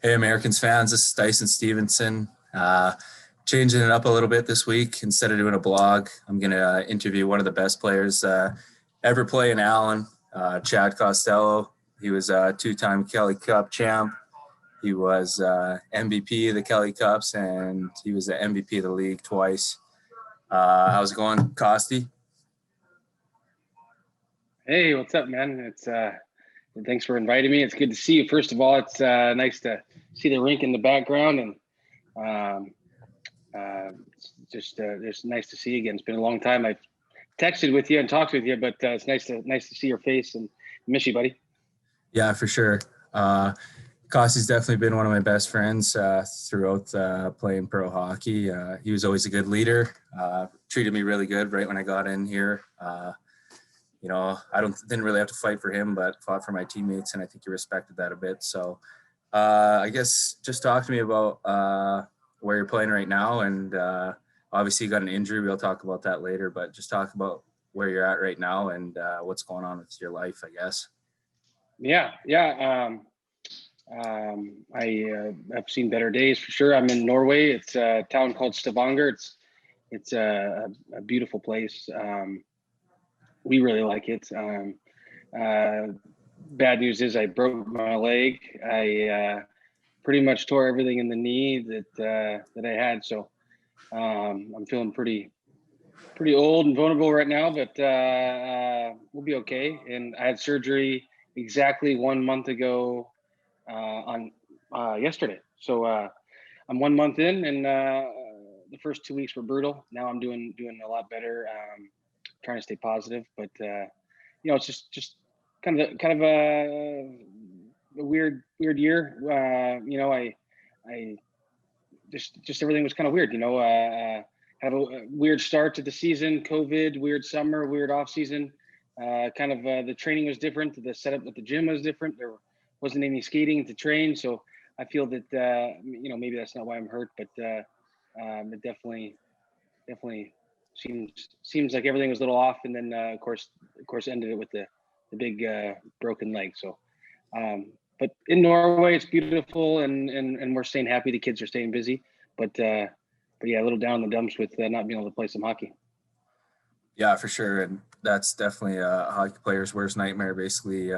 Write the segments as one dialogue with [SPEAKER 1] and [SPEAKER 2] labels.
[SPEAKER 1] Hey, Americans fans, this is Dyson Stevenson. Changing it up a little bit this week. Instead of doing a blog, I'm going to interview one of the best players ever play in Allen, Chad Costello. He was a two-time Kelly Cup champ. He was MVP of the Kelly Cups, and he was the MVP of the league twice. How's it going, Costy?
[SPEAKER 2] Hey, what's up, man? Thanks for inviting me. It's good to see you. First of all, it's nice to see the rink in the background, and it's just nice to see you again. It's been a long time. I've texted with you and talked with you, but it's nice to see your face and miss you, buddy.
[SPEAKER 1] Yeah, for sure. Costy's definitely been one of my best friends throughout playing pro hockey. He was always a good leader. Treated me really good right when I got in here. I didn't really have to fight for him, but fought for my teammates, and I think he respected that a bit. So I guess just talk to me about where you're playing right now, and obviously you got an injury. We'll talk about that later, but just talk about where you're at right now and what's going on with your life, I guess.
[SPEAKER 2] Yeah. I've seen better days for sure. I'm in Norway. It's a town called Stavanger. It's a beautiful place. We really like it. Bad news is I broke my leg. I pretty much tore everything in the knee that I had. So I'm feeling pretty old and vulnerable right now, but we'll be okay. And I had surgery exactly 1 month ago on yesterday. So I'm 1 month in, and the first 2 weeks were brutal. Now I'm doing a lot better. Trying to stay positive, but it's just kind of a weird year. I just everything was kind of weird. Had a weird start to the season, COVID, weird summer, weird off season. The training was different. The setup at the gym was different. There wasn't any skating to train, so I feel that maybe that's not why I'm hurt, but it definitely seems like everything was a little off, and then of course ended it with the big broken leg. So but in Norway it's beautiful, and we're staying happy. The kids are staying busy, but yeah, a little down in the dumps with not being able to play some hockey.
[SPEAKER 1] Yeah, for sure. And that's definitely a hockey player's worst nightmare. Basically,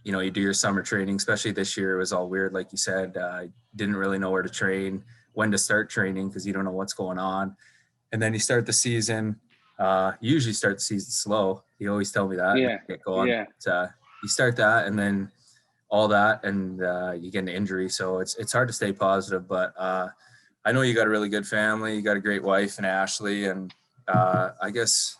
[SPEAKER 1] you do your summer training, especially this year. It was all weird. Like you said, didn't really know where to train, when to start training, because you don't know what's going on. And then you start the season. You usually start the season slow. You always tell me that.
[SPEAKER 2] Yeah.
[SPEAKER 1] Get going.
[SPEAKER 2] Yeah.
[SPEAKER 1] But, you start that, and then all that, and you get an injury. So it's hard to stay positive. But I know you got a really good family. You got a great wife and Ashley, and I guess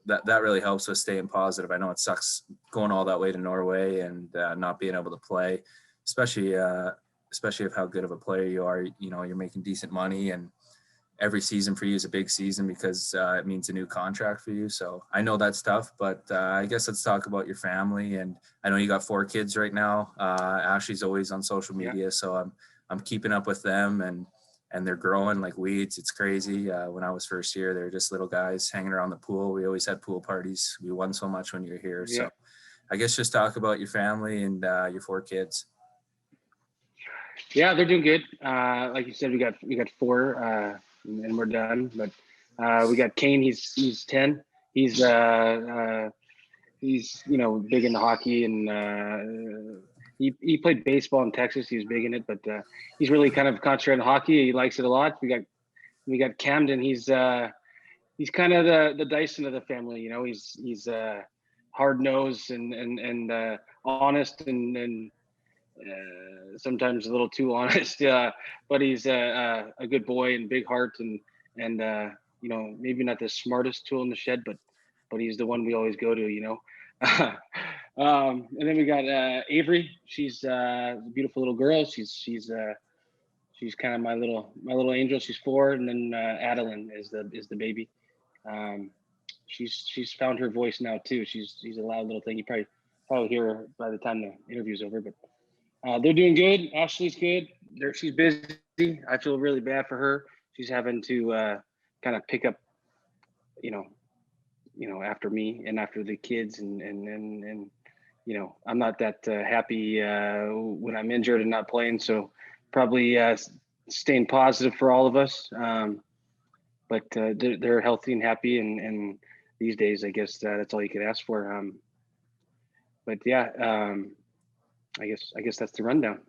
[SPEAKER 1] that really helps with staying positive. I know it sucks going all that way to Norway and not being able to play, especially of how good of a player you are. You're making decent money, and every season for you is a big season because it means a new contract for you. So I know that's tough, but I guess let's talk about your family. And I know you got 4 kids right now. Ashley's always on social media, yeah. So I'm keeping up with them, and they're growing like weeds. It's crazy. When I was first here, they were just little guys hanging around the pool. We always had pool parties. We won so much when you were here. Yeah. So I guess just talk about your family and your 4 kids.
[SPEAKER 2] Yeah, they're doing good. Like you said, we got 4. And we're done. But we got Kane. He's 10. He's big into hockey, and he played baseball in Texas. He was big in it, but he's really kind of concentrated on hockey. He likes it a lot. We got Camden. He's kind of the Dyson of the family. He's hard nosed and honest and sometimes a little too honest, but he's a good boy and big heart, and maybe not the smartest tool in the shed, but he's the one we always go to. And then we got Avery. She's a beautiful little girl. She's kind of my little angel. She's 4, and then Adeline is the baby. She's found her voice now too. She's a loud little thing. You probably hear her by the time the interview's over, but. They're doing good. Ashley's good. She's busy. I feel really bad for her. She's having to kind of pick up, after me and after the kids, and I'm not that happy when I'm injured and not playing. So probably staying positive for all of us. But they're healthy and happy, and these days, I guess that's all you could ask for. But yeah, I guess that's the rundown.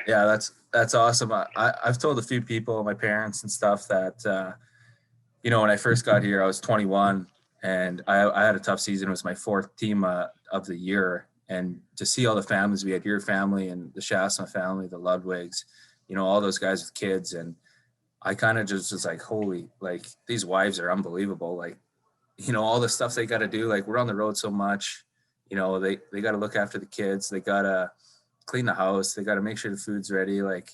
[SPEAKER 1] Yeah, that's awesome. I've told a few people, my parents and stuff, that when I first got here, I was 21, and I had a tough season. It was my fourth team of the year, and to see all the families we had, your family and the Shasma family, the Ludwigs, all those guys with kids, and I kind of just was like, holy, like these wives are unbelievable. Like, all the stuff they got to do. Like, we're on the road so much. They got to look after the kids. They got to clean the house. They got to make sure the food's ready. Like,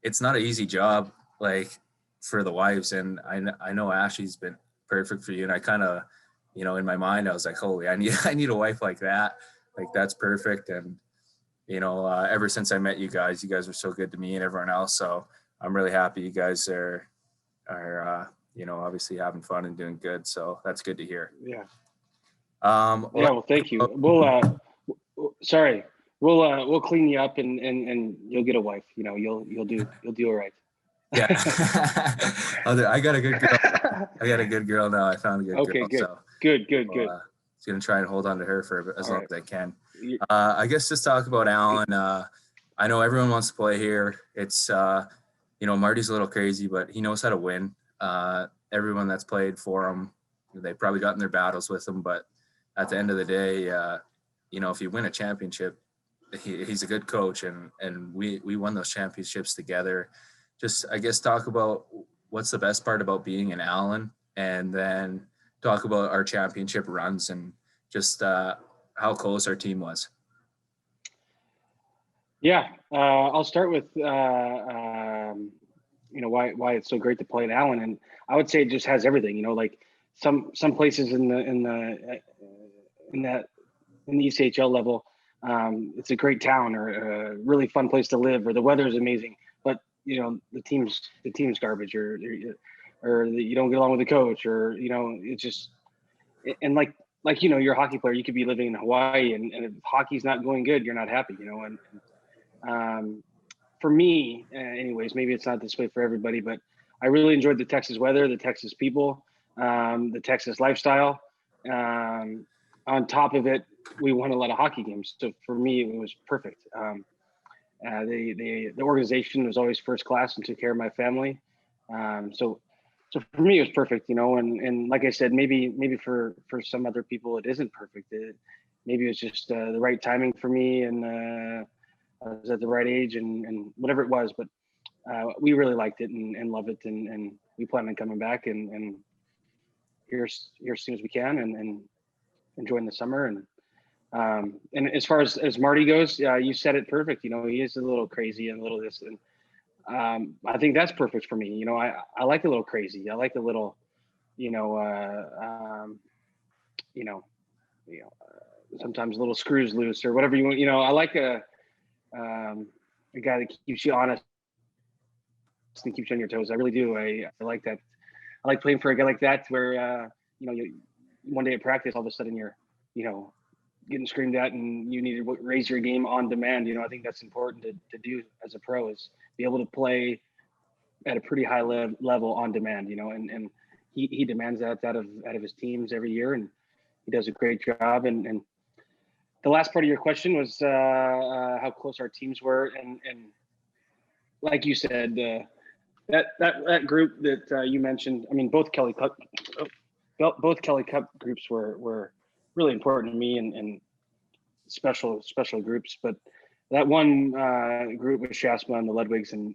[SPEAKER 1] it's not an easy job, like, for the wives. And I know Ashley's been perfect for you. And I kind of, in my mind, I was like, holy, I need a wife like that. Like, that's perfect. And, ever since I met you guys were so good to me and everyone else. So I'm really happy you guys are obviously having fun and doing good. So that's good to hear.
[SPEAKER 2] Yeah.
[SPEAKER 1] Well,
[SPEAKER 2] Well, thank you. We'll clean you up and you'll get a wife. You'll do all right.
[SPEAKER 1] Yeah. I got a good girl. I got a good girl now. I found a good girl.
[SPEAKER 2] Good.
[SPEAKER 1] So
[SPEAKER 2] Good.
[SPEAKER 1] Just gonna try and hold on to her for as long as I can.
[SPEAKER 2] Yeah.
[SPEAKER 1] I guess just talk about Alan. I know everyone wants to play here. It's Marty's a little crazy, but he knows how to win. Everyone that's played for him, they probably got in their battles with him, but at the end of the day, if you win a championship, he's a good coach, and we won those championships together. Just, I guess, talk about what's the best part about being in Allen, and then talk about our championship runs and just how close our team was.
[SPEAKER 2] Yeah, I'll start with why it's so great to play at Allen, and I would say it just has everything. Like some places in the ECHL level, it's a great town or a really fun place to live, or the weather is amazing, but the team's garbage, or you don't get along with the coach, or it's just, and like you're a hockey player, you could be living in Hawaii, and if hockey's not going good, you're not happy, and for me, anyways, maybe it's not this way for everybody, but I really enjoyed the Texas weather, the Texas people, the Texas lifestyle. On top of it, we won a lot of hockey games, so for me, it was perfect. The organization was always first class and took care of my family. So for me, it was perfect, and like I said, maybe for some other people, it isn't perfect. Maybe it was just the right timing for me, and I was at the right age, and whatever it was, but we really liked it and love it, and we plan on coming back and here as soon as we can, and enjoying the summer. And as far as Marty goes, you said it perfect. He is a little crazy and a little this, and I think that's perfect for me. I like a little crazy. I like a little, sometimes little screws loose or whatever you want. I like a guy that keeps you honest and keeps you on your toes. I really do. I like that. I like playing for a guy like that, where you one day at practice, all of a sudden you're getting screamed at, and you need to raise your game on demand. I think that's important to do as a pro, is be able to play at a pretty high level on demand. And he demands that out of his teams every year, and he does a great job. And the last part of your question was how close our teams were, and like you said, that group that you mentioned. I mean, both Kelly Cup groups were really important to me, and special groups. But that one group with Shasma and the Ludwigs and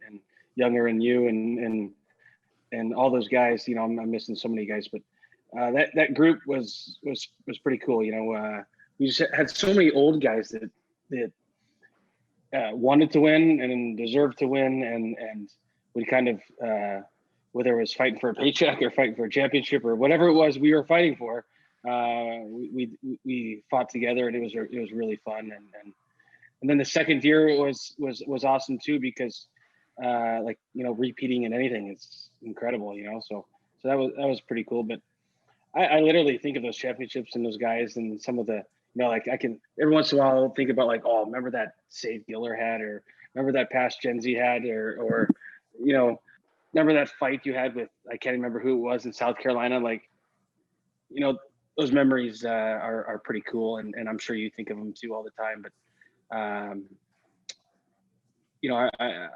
[SPEAKER 2] Younger and you and all those guys, I'm missing so many guys, but that group was pretty cool. We just had so many old guys that wanted to win and deserved to win, and we kind of whether it was fighting for a paycheck or fighting for a championship or whatever it was we were fighting for, we fought together, and it was really fun. And then the second year was awesome too, because repeating in anything is incredible, so that was pretty cool. But I literally think of those championships and those guys and some of the, like I can every once in a while think about, like, oh, remember that save Giller had, or remember that pass Gen Z had, or remember that fight you had with, I can't remember who it was in South Carolina. Like, those memories are pretty cool, and I'm sure you think of them too all the time. But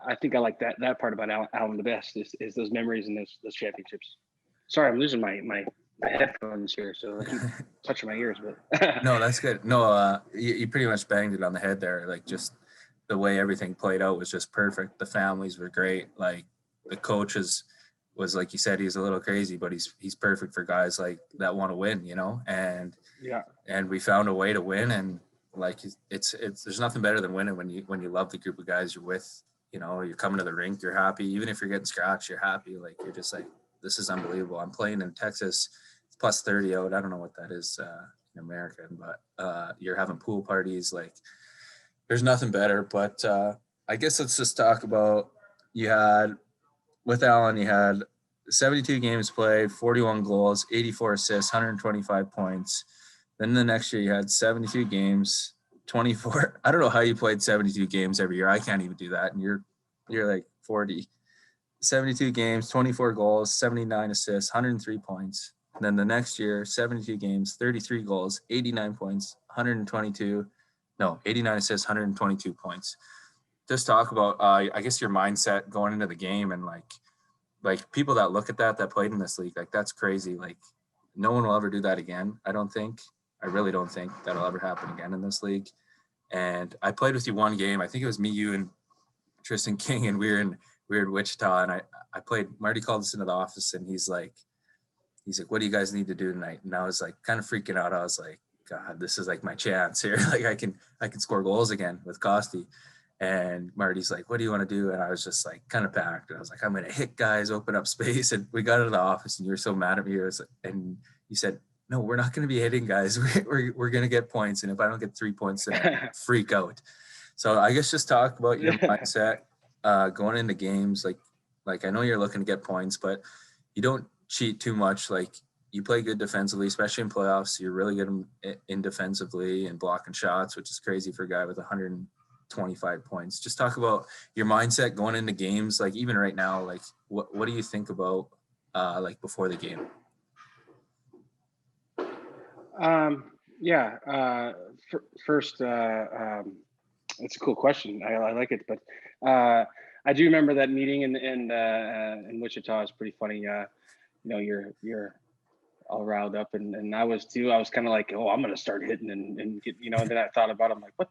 [SPEAKER 2] I think I like that part about Alan the best is those memories and those championships. Sorry, I'm losing my headphones here, so I keep touching my ears. But
[SPEAKER 1] No, that's good. No, you pretty much banged it on the head there. Like, just the way everything played out was just perfect. The families were great. Like, the coaches was, like you said, he's a little crazy, but he's perfect for guys like that want to win, and we found a way to win. And like, it's there's nothing better than winning when you love the group of guys you're with. You're coming to the rink, you're happy. Even if you're getting scratched, you're happy. Like, you're just like, this is unbelievable. I'm playing in Texas. It's plus 30 out. I don't know what that is in American, but you're having pool parties. Like, there's nothing better. But I guess let's just talk about, with Allen, you had 72 games played, 41 goals, 84 assists, 125 points. Then the next year you had 72 games, 24. I don't know how you played 72 games every year. I can't even do that. And you're like 40. 72 games, 24 goals, 79 assists, 103 points. And then the next year, 72 games, 33 goals, 89 points, 89 assists, 122 points. Just talk about, I guess, your mindset going into the game, and like people that look at that played in this league, like, that's crazy. Like, no one will ever do that again. I really don't think that'll ever happen again in this league. And I played with you one game. I think it was me, you, and Tristan King, and we were in Wichita, and I played. Marty called us into the office, and he's like, what do you guys need to do tonight? And I was like, kind of freaking out. I was like, God, this is like my chance here. Like, I can score goals again with Costi. And Marty's like, what do you want to do? And I was just like, kind of packed. And I was like, I'm going to hit guys, open up space. And we got into the office, and you were so mad at me. And you said, no, we're not going to be hitting guys. We're going to get points. And if I don't get 3 points, then I freak out. So I guess just talk about your mindset going into games. Like, I know you're looking to get points, but you don't cheat too much. Like, you play good defensively, especially in playoffs. You're really good in defensively and blocking shots, which is crazy for a guy with 125 points. Just talk about your mindset going into games. Like, even right now, like, what do you think about like before the game?
[SPEAKER 2] First, it's a cool question. I like it, but I do remember that meeting in Wichita. Is pretty funny. You're all riled up, and I was too. I was kind of like, oh, I'm gonna start hitting and get, and then I thought about it. I'm like, what?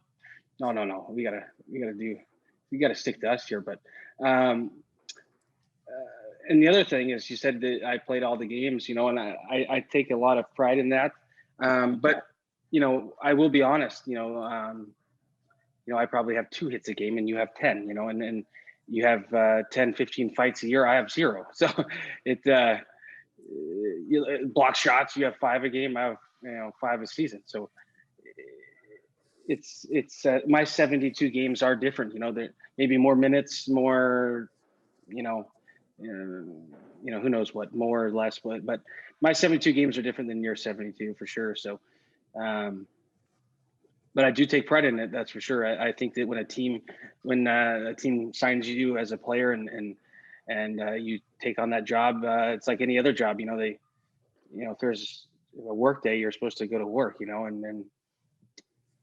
[SPEAKER 2] No. We gotta stick to us here. But and the other thing is, you said that I played all the games, and I take a lot of pride in that. But I will be honest, I probably have 2 hits a game, and you have 10, and then you have 10, 15 fights a year. I have 0. So block shots, you have 5 a game. I have 5 a season. So it's my 72 games are different. There maybe more minutes, more, who knows what, more or less, but my 72 games are different than your 72 for sure. So, but I do take pride in it. That's for sure. I think that when a team signs you as a player and you take on that job, it's like any other job. If there's a work day, you're supposed to go to work. And then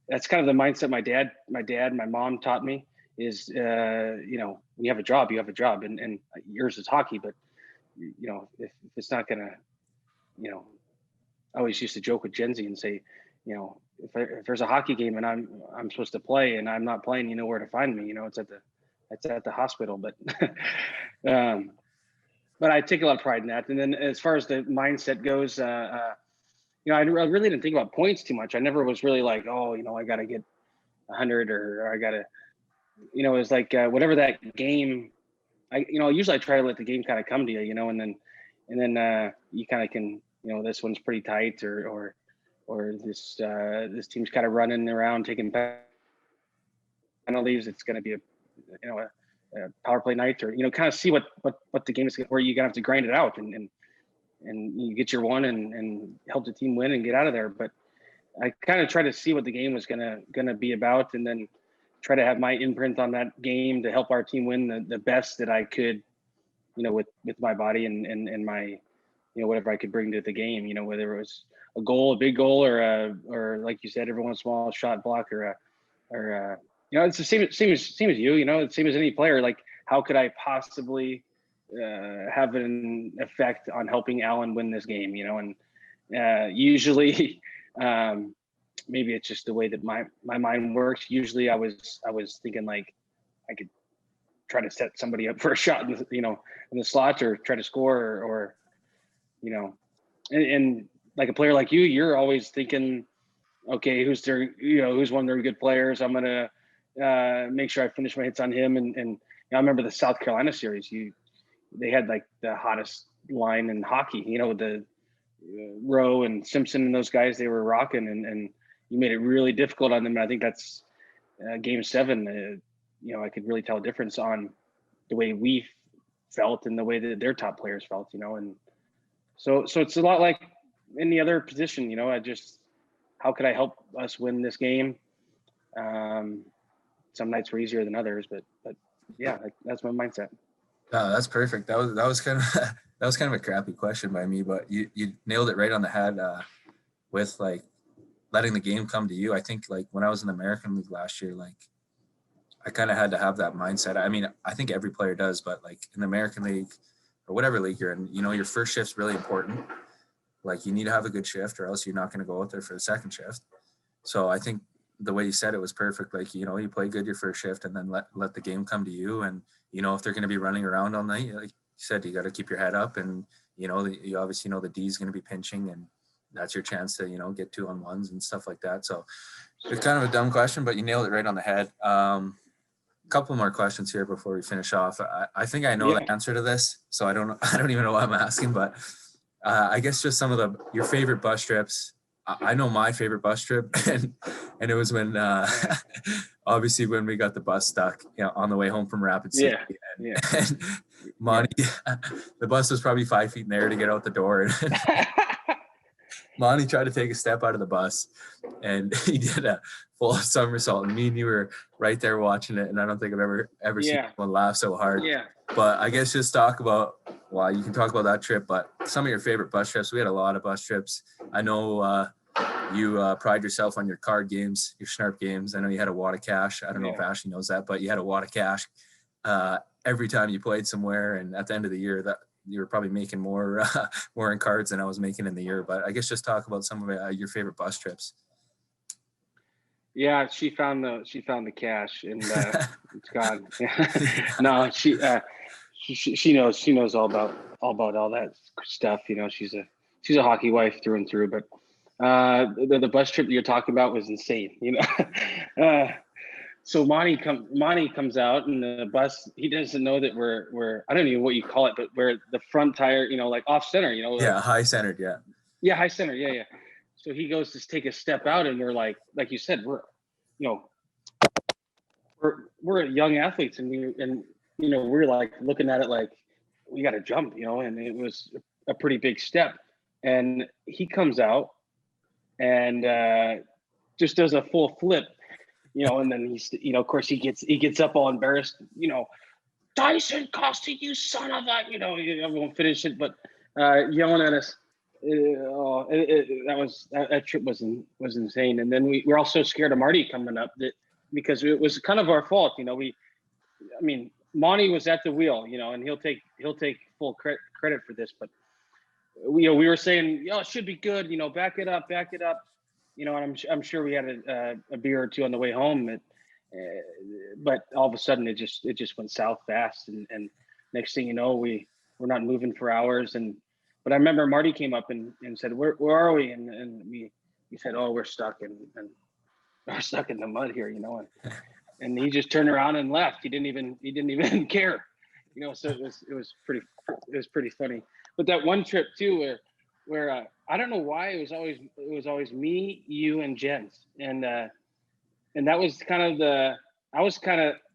[SPEAKER 2] that's kind of the mindset my mom taught me is, when you have a job, you have a job, and yours is hockey. But if it's not gonna, I always used to joke with Gen Z and say, if there's a hockey game and I'm supposed to play and I'm not playing, you know where to find me. It's at the hospital. But but I take a lot of pride in that. And then as far as the mindset goes, I really didn't think about points too much. I never was really like, oh, I got to get 100 or I got to, it was like whatever that game. Usually I try to let the game kind of come to you, and then you kind of can, this one's pretty tight or this team's kind of running around taking penalties. It's going to be a power play night, or kind of see what the game is, where you're gonna have to grind it out and you get your one and help the team win and get out of there. But I kind of try to see what the game was gonna be about, and then try to have my imprint on that game to help our team win the best that I could, with my body and my, whatever I could bring to the game, whether it was a goal, a big goal, or like you said, every once in a while, a shot block or it's the same as you, the same as any player. Like, how could I possibly have an effect on helping Alan win this game, and usually, maybe it's just the way that my mind works. Usually I was thinking like I could try to set somebody up for a shot in the slots or try to score or and like a player like you're always thinking, okay, who's one of their good players? I'm going to make sure I finish my hits on him. And I remember the South Carolina series, they had like the hottest line in hockey, with the Rowe and Simpson and those guys, they were rocking and you made it really difficult on them. And I think that's game 7. I could really tell a difference on the way we felt and the way that their top players felt, and so it's a lot like any other position, how could I help us win this game? Some nights were easier than others, but yeah, that's my mindset.
[SPEAKER 1] No, that's perfect. That was kind of that was kind of a crappy question by me, but you nailed it right on the head with like letting the game come to you. I think like when I was in the American League last year, like I kind of had to have that mindset. I mean, I think every player does, but like in the American League or whatever league you're in, your first shift's really important. Like you need to have a good shift or else you're not going to go out there for the second shift. So I think the way you said it was perfect. Like, you play good your first shift and then let the game come to you. And, if they're going to be running around all night, like you said, you got to keep your head up and, you obviously know the D is going to be pinching and that's your chance to, get 2-on-1s and stuff like that. So it's kind of a dumb question, but you nailed it right on the head. Couple more questions here before we finish off. I think I know the answer to this, so I don't even know why I'm asking, but I guess just some of your favorite bus trips. I know my favorite bus trip, and it was when obviously when we got the bus stuck, on the way home from Rapid City. And Monty, the bus was probably 5 feet in the air to get out the door. Monty tried to take a step out of the bus and he did a full somersault, and me and you were right there watching it, and I don't think I've ever seen someone laugh so hard. But I guess just talk about, well, you can talk about that trip, but some of your favorite bus trips. We had a lot of bus trips. I know you pride yourself on your card games, your Snarp games. I know you had a wad of cash. I don't know if Ashley knows that, but you had a wad of cash every time you played somewhere, and at the end of the year that you were probably making more in cards than I was making in the year. But I guess just talk about some of your favorite bus trips.
[SPEAKER 2] Yeah, she found the cash and it's gone. No, she knows all about all that stuff. She's a hockey wife through and through. But the bus trip that you're talking about was insane. So Monty comes out in the bus. He doesn't know that we're I don't even know what you call it, but we're the front tire, like off center,
[SPEAKER 1] high centered.
[SPEAKER 2] Yeah. High center. Yeah. So he goes to take a step out and we're like you said, we're young athletes and we're like looking at it like we got to jump, and it was a pretty big step. And he comes out and just does a full flip. And then he's, of course he gets up all embarrassed, Dyson Costello, you son of a, I won't finish it, but yelling at us. That trip was insane. And then we're also scared of Marty coming up because it was kind of our fault. Monty was at the wheel, and he'll take full credit for this, but we were saying, it should be good, back it up. And I'm sure we had a beer or two on the way home, but all of a sudden it just went south fast, and next thing you know, we're not moving for hours. But I remember Marty came up and said, "Where are we?" And we said, "Oh, we're stuck and we're stuck in the mud here," and he just turned around and left. He didn't even care, So it was pretty funny. But that one trip too, where I don't know why it was always me, you, and Jens, and that was kind of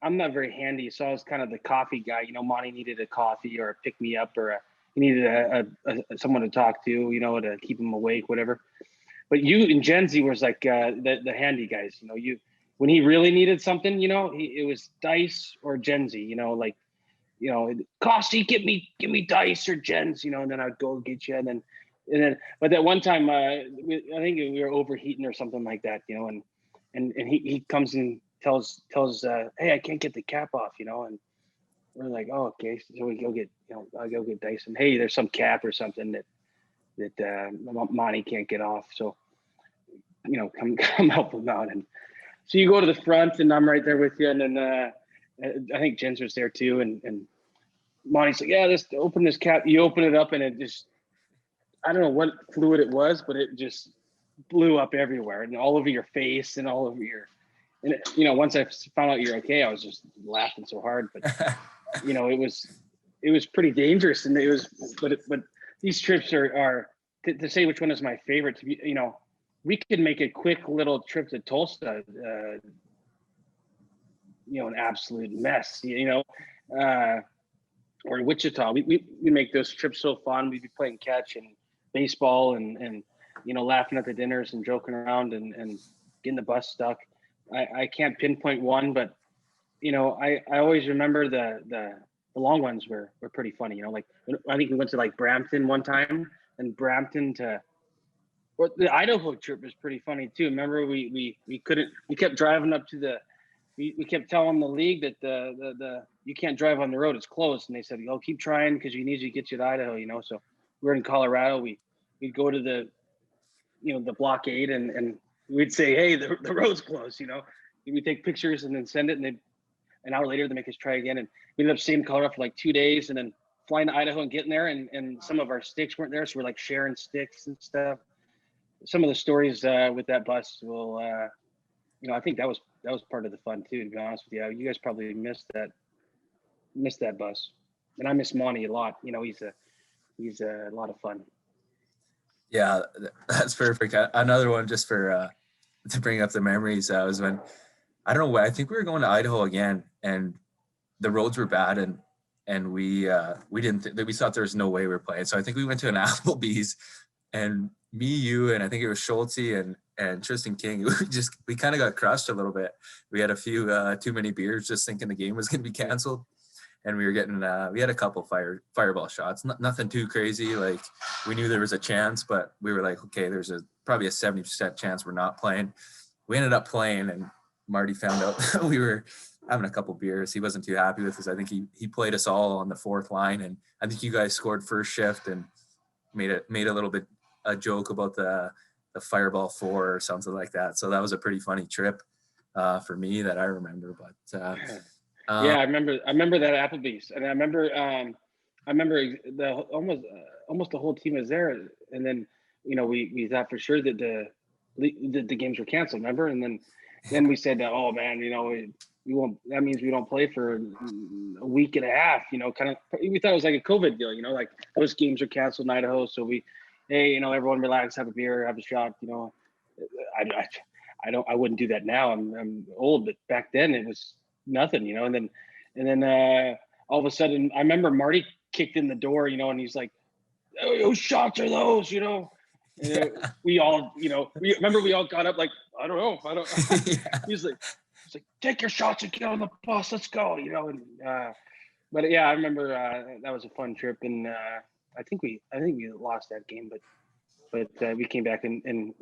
[SPEAKER 2] I'm not very handy, so I was kind of the coffee guy. Monty needed a coffee or a pick me up, or he needed a someone to talk to, to keep him awake, whatever. But you and Jenzy was like the handy guys. when he really needed something, it was Dice or Genzi, like, Costy, give me Dice or Gens, and then I'd go get you. And then, but that one time, I think we were overheating or something like that, and he comes and tells, hey, I can't get the cap off, and we're like, oh, okay. So we go get, I go get Dyson. Hey, there's some cap or something that Monty can't get off. So, come help him out. And so you go to the front, and I'm right there with you. And then I think Jens was there too. And Monty's like, yeah, just open this cap. You open it up, and it just, I don't know what fluid it was, but it just blew up everywhere and all over your face and all over your. And once I found out you're okay, I was just laughing so hard. But it was pretty dangerous, and it was. But these trips are to say which one is my favorite. We could make a quick little trip to Tulsa. An absolute mess. Or Wichita. We make those trips so fun. We'd be playing catch and baseball and laughing at the dinners and joking around and getting the bus stuck. I can't pinpoint one, but I always remember the long ones were pretty funny. Like I think we went to like Brampton one time, and Brampton to the Idaho trip was pretty funny too. Remember we kept driving up to we kept telling the league that the you can't drive on the road, it's closed, and they said, oh, keep trying because we need you to get you to Idaho. So we're in Colorado. We'd go to the blockade and we'd say, hey, the road's closed. We'd take pictures and then send it, and then an hour later they make us try again. And we ended up staying in Colorado for like 2 days, and then flying to Idaho and getting there, and some of our sticks weren't there, so we're like sharing sticks and stuff. Some of the stories with that bus will, I think that was part of the fun too. To be honest with you, you guys probably missed that bus, and I miss Monty a lot. He's a lot of fun.
[SPEAKER 1] Yeah, that's perfect. Another one just for to bring up the memories was when, I don't know, I think we were going to Idaho again, and the roads were bad, and we thought there was no way we were playing. So I think we went to an Applebee's, and me, you, and I think it was Schulte and Tristan King, we kind of got crushed a little bit. We had a few too many beers, just thinking the game was going to be canceled. And we were getting, we had a couple fireball shots, nothing too crazy. Like we knew there was a chance, but we were like, okay, there's probably a 70% chance we're not playing. We ended up playing, and Marty found out we were having a couple beers. He wasn't too happy with us. I think he played us all on the fourth line, and I think you guys scored first shift and made a little bit a joke about the fireball 4 or something like that. So that was a pretty funny trip for me that I remember. But
[SPEAKER 2] yeah, I remember that Applebee's, and I remember the almost the whole team was there, and then we thought for sure that the games were canceled. Remember, and then we said, oh man, we won't. That means we don't play for a week and a half. Kind of. We thought it was like a COVID deal. Like those games are canceled in Idaho, so hey, everyone relax, have a beer, have a shot. I wouldn't do that now. I'm old, but back then it was nothing, and then all of a sudden I remember Marty kicked in the door, and he's like, oh, whose shots are those, and we all, we all got up like, I don't know.
[SPEAKER 1] yeah.
[SPEAKER 2] He's like, take your shots and get on the bus, let's go, but yeah, I remember that was a fun trip, and I think we lost that game, but we came back and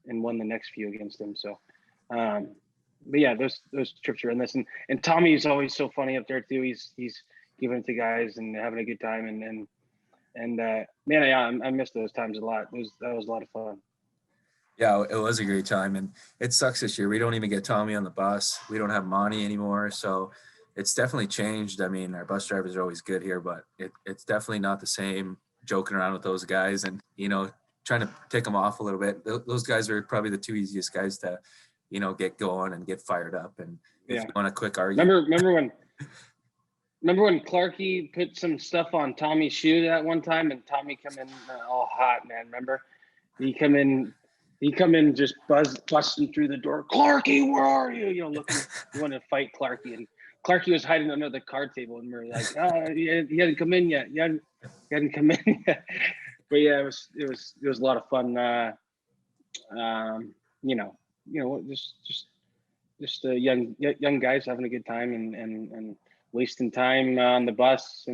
[SPEAKER 2] won the next few against them. So but yeah, those trips are endless, and Tommy's always so funny up there too. He's giving it to guys and having a good time, and man, yeah, I miss those times a lot. That was a lot of fun.
[SPEAKER 1] Yeah, it was a great time, and it sucks this year. We don't even get Tommy on the bus. We don't have Monty anymore, so it's definitely changed. I mean, our bus drivers are always good here, but it's definitely not the same joking around with those guys and trying to take them off a little bit. Those guys are probably the two easiest guys to get going and get fired up. And if you want a quick argument.
[SPEAKER 2] Remember when Clarkie put some stuff on Tommy's shoe that one time, and Tommy come in all hot, man. Remember? He come in just busting through the door. Clarkie, where are you? Looking, you want to fight Clarkie, and Clarkie was hiding under the card table, and we're like, he hadn't come in yet. He hadn't come in yet. But yeah, it was a lot of fun. Just just young guys having a good time and wasting time on the bus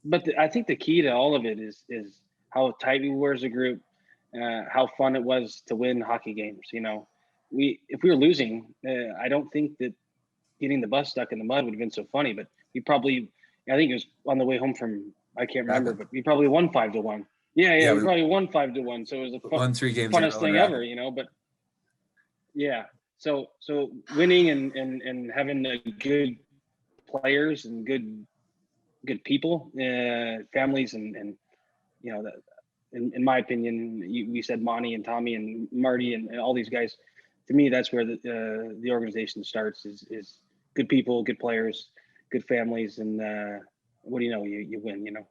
[SPEAKER 2] but I think the key to all of it is how tight we were as a group, how fun it was to win hockey games. You know, if we were losing, I don't think that getting the bus stuck in the mud would have been so funny. But I think it was on the way home from, I can't remember, but we probably won 5-1. Yeah, we probably won 5-1. So it was the
[SPEAKER 1] won 3 games
[SPEAKER 2] funnest thing ever, you know. But yeah, so winning and having good players and good people, families, and you know, that in my opinion, we said Monty and Tommy and Marty and all these guys. To me, that's where the organization starts is good people, good players, good families, and what do you know? You win, you know.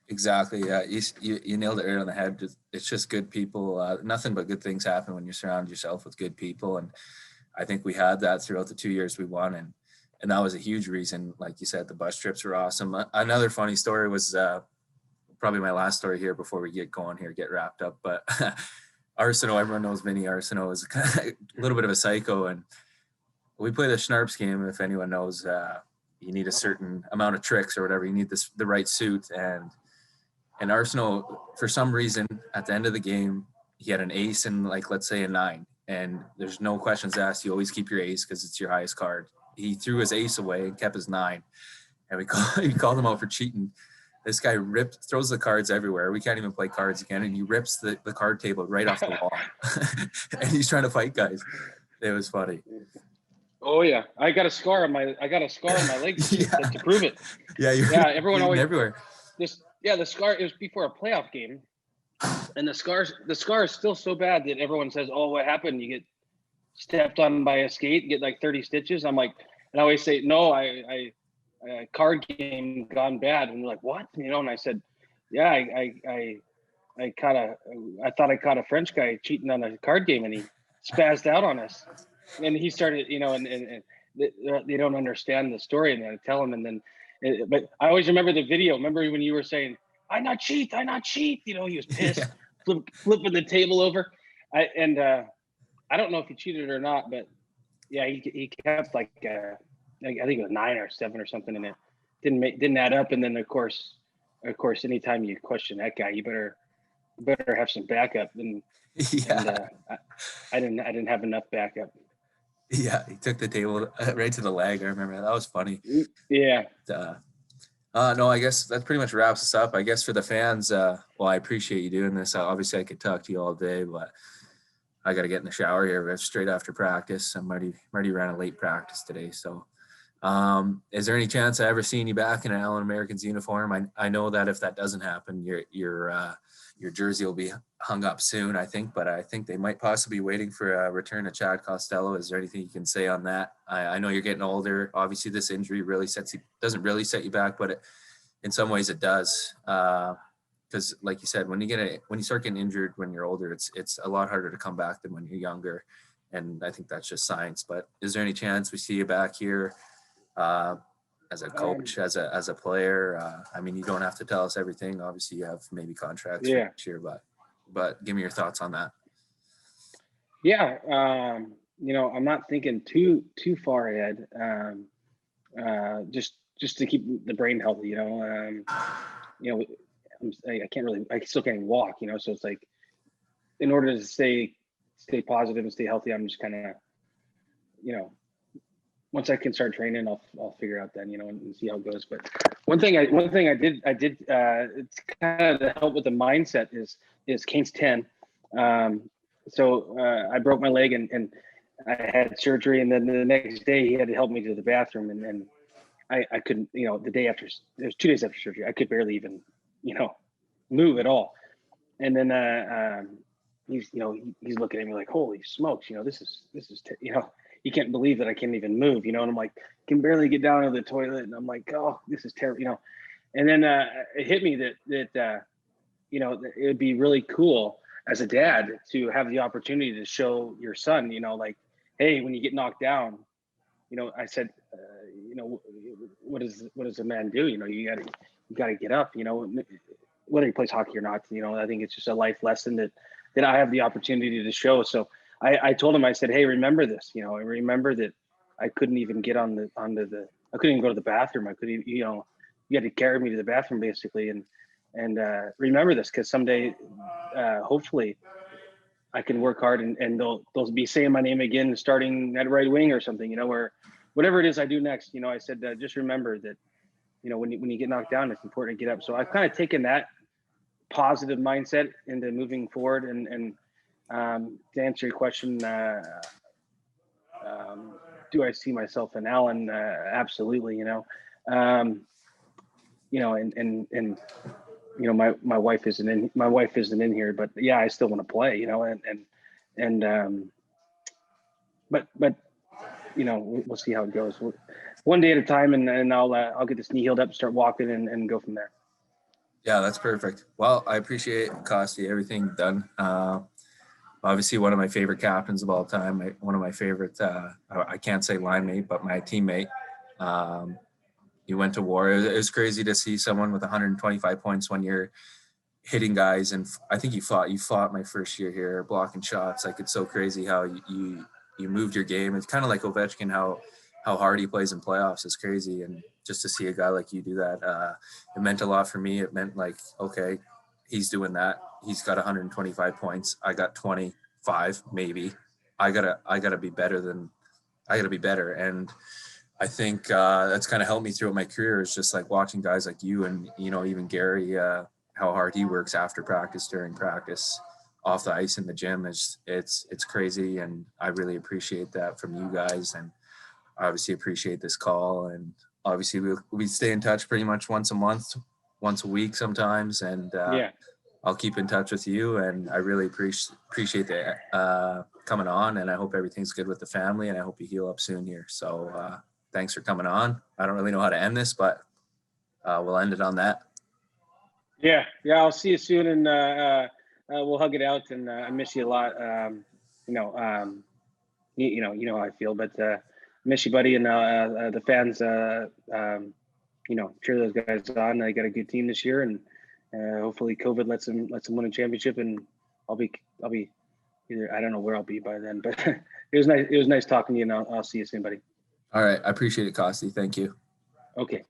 [SPEAKER 1] Exactly. Yeah, you nailed it right on the head. It's just good people. Nothing but good things happen when you surround yourself with good people, and I think we had that throughout the 2 years we won, and that was a huge reason. Like you said, the bus trips were awesome. Another funny story was probably my last story here before we get going here, get wrapped up. But Arsenault, everyone knows Vinny Arsenault is a little bit of a psycho, and we play the Schnarps game. If anyone knows, you need a certain amount of tricks or whatever. You need the right suit, and Arsenault, for some reason, at the end of the game, he had an ace and, like, let's say a 9, and there's no questions asked. You always keep your ace because it's your highest card. He threw his ace away and kept his 9, and we called him out for cheating. This guy throws the cards everywhere. We can't even play cards again, and he rips the card table right off the wall. And he's trying to fight guys. It was funny.
[SPEAKER 2] Oh yeah, I got a scar on my leg to prove it.
[SPEAKER 1] Yeah,
[SPEAKER 2] everyone always
[SPEAKER 1] everywhere.
[SPEAKER 2] The scar, it was before a playoff game, and the scar is still so bad that everyone says, "Oh, what happened? You get stepped on by a skate, get like 30 stitches." I'm like, and I always say, "No, I card game gone bad." And they're like, "What?" You know, and I said, "Yeah, I thought I caught a French guy cheating on a card game, and he spazzed out on us." And he started, you know, and they don't understand the story, and I tell them, and then. But I always remember the video. Remember when you were saying, I not cheat. You know, he was pissed, flipping the table over. I don't know if he cheated or not, but yeah, he kept like I think it was 9 or 7 or something, and it didn't add up. And then of course, anytime you question that guy, you better have some backup. And I didn't have enough backup.
[SPEAKER 1] Yeah, he took the table right to the leg. I remember that was funny.
[SPEAKER 2] Yeah.
[SPEAKER 1] No, I guess that pretty much wraps us up. I guess for the fans, well, I appreciate you doing this. Obviously, I could talk to you all day, but I got to get in the shower here straight after practice. I'm already ran a late practice today. So is there any chance I ever seen you back in an Allen Americans uniform? I know that if that doesn't happen, your jersey will be hung up soon, I think, but I think they might possibly be waiting for a return of Chad Costello. Is there anything you can say on that? I know you're getting older. Obviously, this injury doesn't really set you back, but in some ways it does. Because like you said, when you start getting injured when you're older, it's a lot harder to come back than when you're younger. And I think that's just science. But is there any chance we see you back here as a coach, as a player? I mean, you don't have to tell us everything. Obviously, you have maybe contracts for next year, but give me your thoughts on that.
[SPEAKER 2] Yeah, you know, I'm not thinking too far ahead. Just to keep the brain healthy, you know. You know, I still can't even walk, you know. So it's like, in order to stay positive and stay healthy, I'm just kind of, you know, once I can start training, I'll figure out then, you know, and see how it goes. But one thing I did it's kind of to help with the mindset is Kane's 10. So I broke my leg and I had surgery, and then the next day he had to help me to the bathroom, and I couldn't, you know, the day after, it was 2 days after surgery, I could barely even, you know, move at all. And then he's looking at me like, holy smokes, you know, this is you know, you can't believe that I can't even move, you know. And I'm like, can barely get down to the toilet, and I'm like, oh, this is terrible, you know. And then it hit me that you know, it would be really cool as a dad to have the opportunity to show your son, you know, like, hey, when you get knocked down, you know, I said, you know, what does a man do? You know, you gotta get up, you know, whether he plays hockey or not, you know. I think it's just a life lesson that I have the opportunity to show. So I told him, I said, hey, remember this, I remember that I couldn't even get I couldn't even go to the bathroom. I couldn't, you had to carry me to the bathroom basically. And remember this, because someday, hopefully I can work hard and they'll be saying my name again, starting at right wing or something, where whatever it is I do next, I said, just remember that, when you get knocked down, it's important to get up. So I've kind of taken that positive mindset into moving forward. And to answer your question, do I see myself in Allen? Absolutely. And my wife isn't in here, but yeah, I still want to play, but we'll see how it goes. One day at a time, and I'll get this knee healed up, start walking, and go from there.
[SPEAKER 1] Yeah, that's perfect. Well, I appreciate, Costy, everything done. Obviously one of my favorite captains of all time, one of my favorite, I can't say line mate, but my teammate. He went to war. It was crazy to see someone with 125 points when you're hitting guys. And I think you fought my first year here, blocking shots. Like, it's so crazy how you moved your game. It's kind of like Ovechkin, how hard he plays in playoffs is crazy. And just to see a guy like you do that, it meant a lot for me. It meant like, okay, he's doing that. He's got 125 points. I got 25, maybe. I gotta be better. And I think that's kind of helped me throughout my career, is just like watching guys like you and, even Gary, how hard he works after practice, during practice, off the ice, in the gym. It's crazy. And I really appreciate that from you guys. And I obviously appreciate this call. And obviously we stay in touch pretty much once a month, once a week sometimes. And I'll keep in touch with you. And I really appreciate that coming on. And I hope everything's good with the family. And I hope you heal up soon here. So thanks for coming on. I don't really know how to end this, but we'll end it on that.
[SPEAKER 2] Yeah. I'll see you soon, and we'll hug it out. And I miss you a lot. You know how I feel, but miss you, buddy. And the fans, cheer those guys on. They got a good team this year, and hopefully COVID lets them win a championship. And I'll be either, I don't know where I'll be by then, but it was nice talking to you. And I'll see you soon, buddy.
[SPEAKER 1] All right. I appreciate it, Costy. Thank you.
[SPEAKER 2] Okay.